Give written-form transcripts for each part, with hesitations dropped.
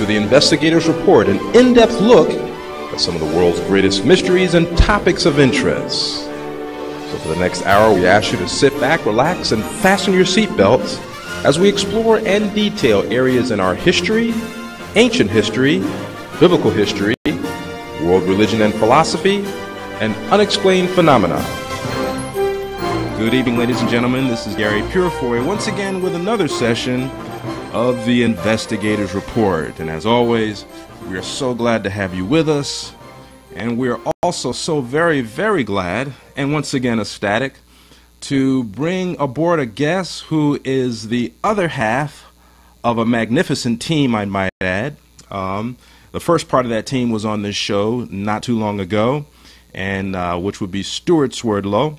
to the Investigator's Report, an in-depth look at some of the world's greatest mysteries and topics of interest. So for the next hour, we ask you to sit back, relax, and fasten your seatbelts as we explore and detail areas in our history, ancient history, biblical history, world religion and philosophy, and unexplained phenomena. Good evening, ladies and gentlemen. This is Gary Purefoy once again with another session of the Investigator's Report. And as always, we are so glad to have you with us. And we're also so very, very glad, and once again ecstatic, to bring aboard a guest who is the other half of a magnificent team, I might add. The first part of that team was on this show not too long ago, and which would be Stewart Swerdlow.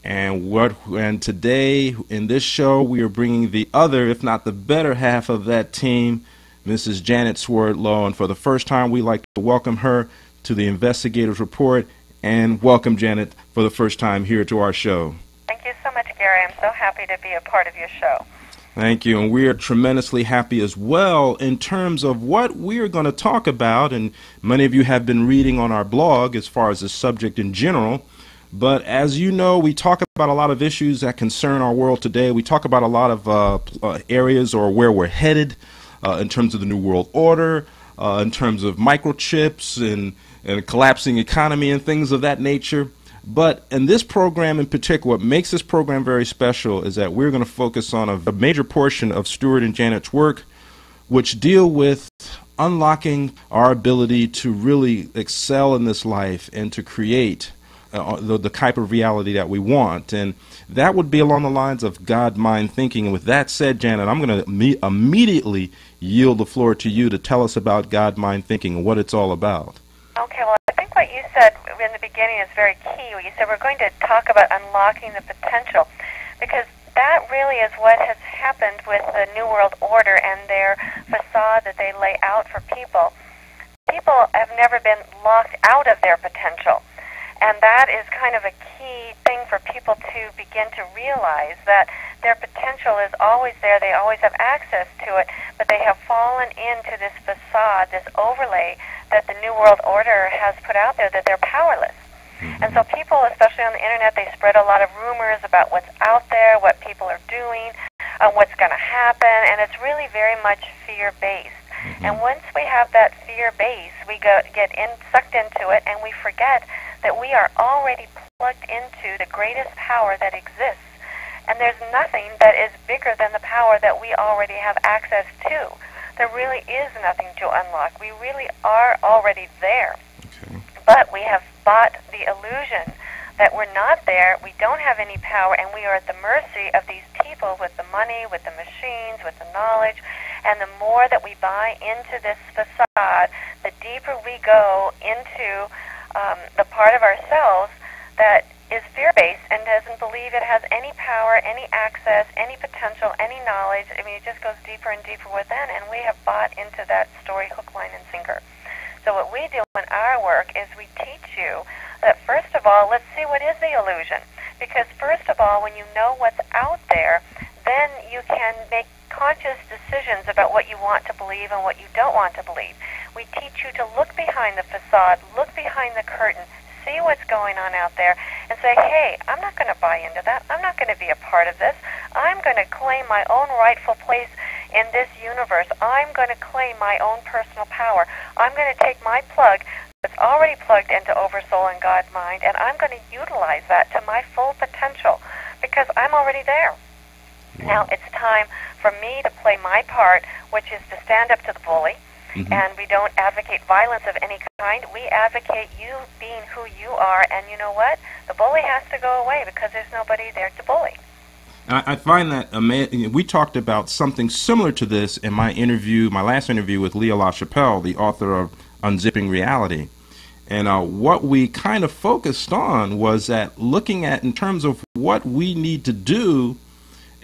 And today in this show we are bringing the other, if not the better half of that team, Mrs. Janet Swerdlow. And for the first time, we'd like to welcome her to the Investigator's Report, and welcome Janet for the first time here to our show. Thank you so much, Gary. I'm so happy to be a part of your show. Thank you, and we are tremendously happy as well in terms of what we're going to talk about, and many of you have been reading on our blog as far as the subject in general. But as you know, we talk about a lot of issues that concern our world today. We talk about a lot of areas or where we're headed in terms of the New World Order, in terms of microchips and a collapsing economy and things of that nature. But in this program in particular, what makes this program very special is that we're going to focus on a major portion of Stewart and Janet's work, which deal with unlocking our ability to really excel in this life and to create the type of reality that we want. And that would be along the lines of God-mind thinking. And with that said, Janet, I'm going to immediately yield the floor to you to tell us about God-mind thinking and what it's all about. Okay, well, I think what you said in the beginning is very key. You said we're going to talk about unlocking the potential, because that really is what has happened with the New World Order and their facade that they lay out for people. People have never been locked out of their potential. And that is kind of a key thing for people to begin to realize, that their potential is always there. They always have access to it, but they have fallen into this facade, this overlay that the New World Order has put out there, that they're powerless. And so people, especially on the internet, they spread a lot of rumors about what's out there, what people are doing, what's going to happen, and it's really very much fear-based. And once we have that fear base, we get sucked into it, and we forget that we are already plugged into the greatest power that exists. And there's nothing that is bigger than the power that we already have access to. There really is nothing to unlock. We really are already there. Okay. But we have bought the illusion that we're not there, we don't have any power, and we are at the mercy of these people with the money, with the machines, with the knowledge. And the more that we buy into this facade, the deeper we go into the part of ourselves that is fear-based and doesn't believe it has any power, any access, any potential, any knowledge. I mean, it just goes deeper and deeper within, and we have bought into that story hook, line, and sinker. So what we do in our work is we teach you that, first of all, let's see what is the illusion. Because first of all, when you know what's out there, then you can make conscious decisions about what you want to believe and what you don't want to believe. We teach you to look behind the facade, look behind the curtain, see what's going on out there, and say, hey, I'm not going to buy into that. I'm not going to be a part of this. I'm going to claim my own rightful place in this universe. I'm going to claim my own personal power. I'm going to take my plug that's already plugged into oversoul and God mind, and I'm going to utilize that to my full potential, because I'm already there. Now it's time for me to play my part, which is to stand up to the bully. And we don't advocate violence of any kind. We advocate you being who you are, and you know what? The bully has to go away because there's nobody there to bully. I find that we talked about something similar to this in my last interview with Leah LaChapelle, the author of Unzipping Reality. And what we kind of focused on was that looking at in terms of what we need to do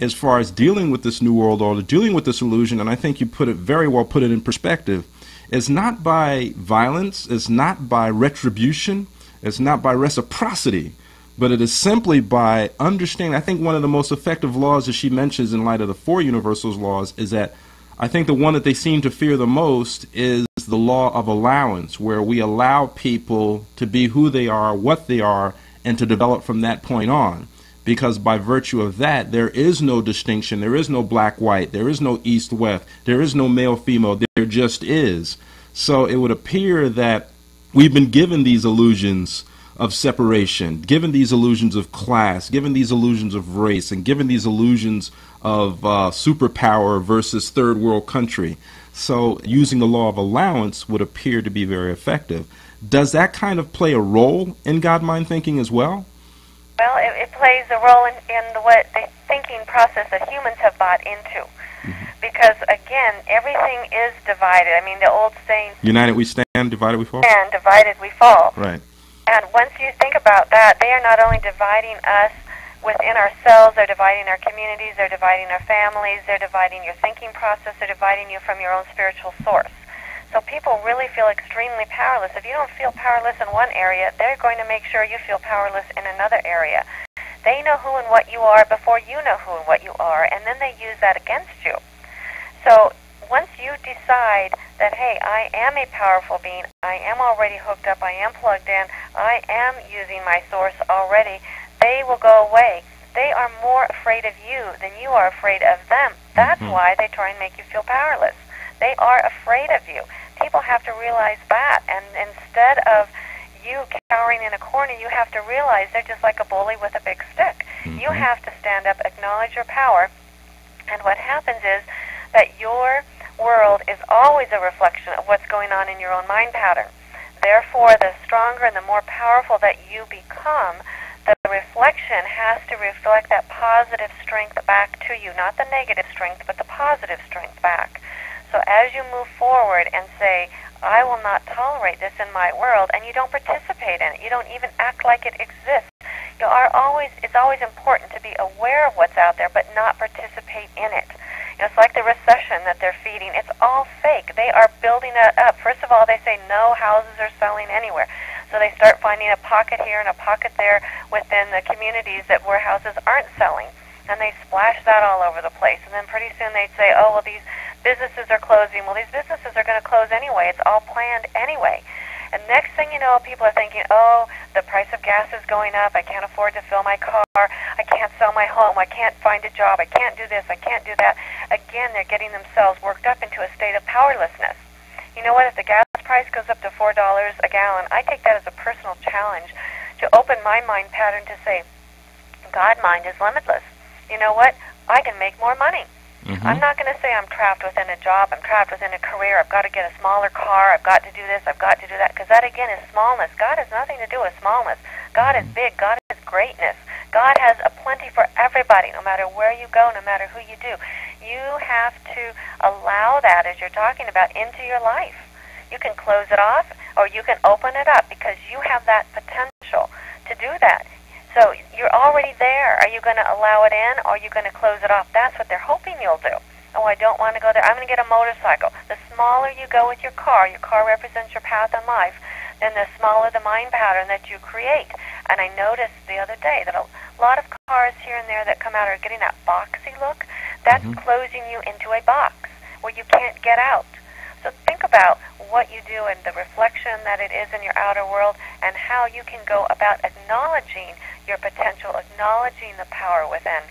as far as dealing with this New World Order, dealing with this illusion, and I think you put it in perspective, is not by violence, it's not by retribution, it's not by reciprocity, but it is simply by understanding. I think one of the most effective laws that she mentions in light of the four universals laws is that I think the one that they seem to fear the most is the law of allowance, where we allow people to be who they are, what they are, and to develop from that point on. Because by virtue of that, there is no distinction, there is no black-white, there is no east-west, there is no male-female, there just is. So it would appear that we've been given these illusions of separation, given these illusions of class, given these illusions of race, and given these illusions of superpower versus third world country. So using the law of allowance would appear to be very effective. Does that kind of play a role in God-mind thinking as well? Well, it plays a role in what the thinking process that humans have bought into. Because, again, everything is divided. I mean, the old saying, united we stand, divided we fall. And divided we fall. Right. And once you think about that, they are not only dividing us within ourselves, they're dividing our communities, they're dividing our families, they're dividing your thinking process, they're dividing you from your own spiritual source. So people really feel extremely powerless. If you don't feel powerless in one area, they're going to make sure you feel powerless in another area. They know who and what you are before you know who and what you are, and then they use that against you. So once you decide that, hey, I am a powerful being, I am already hooked up, I am plugged in, I am using my source already, they will go away. They are more afraid of you than you are afraid of them. That's why they try and make you feel powerless. They are afraid of you. People have to realize that, and instead of you cowering in a corner, you have to realize they're just like a bully with a big stick. You have to stand up, acknowledge your power, and what happens is that your world is always a reflection of what's going on in your own mind pattern. Therefore, the stronger and the more powerful that you become, the reflection has to reflect that positive strength back to you, not the negative strength, but the positive strength back. So as you move forward and say, I will not tolerate this in my world, and you don't participate in it, you don't even act like it exists, it's always important to be aware of what's out there, but not participate in it. It's like the recession that they're feeding. It's all fake. They are building it up. First of all, they say no houses are selling anywhere. So they start finding a pocket here and a pocket there within the communities where houses aren't selling. And they splash that all over the place. And then pretty soon they'd say, oh, well, these businesses are closing. Well, these businesses are going to close anyway. It's all planned anyway. And next thing you know, people are thinking, oh, the price of gas is going up. I can't afford to fill my car. I can't sell my home. I can't find a job. I can't do this. I can't do that. Again, they're getting themselves worked up into a state of powerlessness. You know what? If the gas price goes up to $4 a gallon, I take that as a personal challenge to open my mind pattern to say, God mind is limitless. You know what? I can make more money. I'm not going to say I'm trapped within a job, I'm trapped within a career, I've got to get a smaller car, I've got to do this, I've got to do that, because that, again, is smallness. God has nothing to do with smallness. God is big. God is greatness. God has a plenty for everybody, no matter where you go, no matter who you do. You have to allow that, as you're talking about, into your life. You can close it off, or you can open it up, because you have that potential to do that. So you're already there. Are you going to allow it in, or are you going to close it off? That's what they're hoping you'll do. Oh, I don't want to go there. I'm going to get a motorcycle. The smaller you go with your car represents your path in life, then the smaller the mind pattern that you create. And I noticed the other day that a lot of cars here and there that come out are getting that boxy look. That's closing you into a box where you can't get out. So think about what you do and the reflection that it is in your outer world, and how you can go about acknowledging your potential, acknowledging the power within,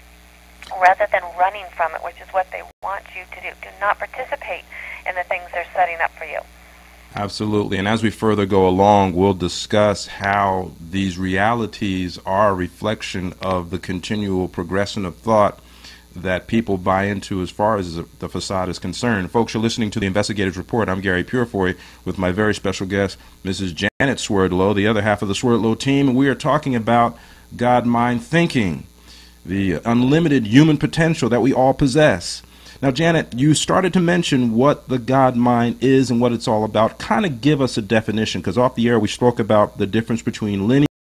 rather than running from it, which is what they want you to do. Do not participate in the things they're setting up for you. Absolutely. And as we further go along, we'll discuss how these realities are a reflection of the continual progression of thought that people buy into as far as the facade is concerned. Folks, you're listening to the Investigators Report. I'm Gary Purefoy with my very special guest, Mrs. Janet Swerdlow, the other half of the Swerdlow team, and we are talking about God-mind thinking, the unlimited human potential that we all possess. Now, Janet, you started to mention what the God-mind is and what it's all about. Kind of give us a definition, because off the air we spoke about the difference between linear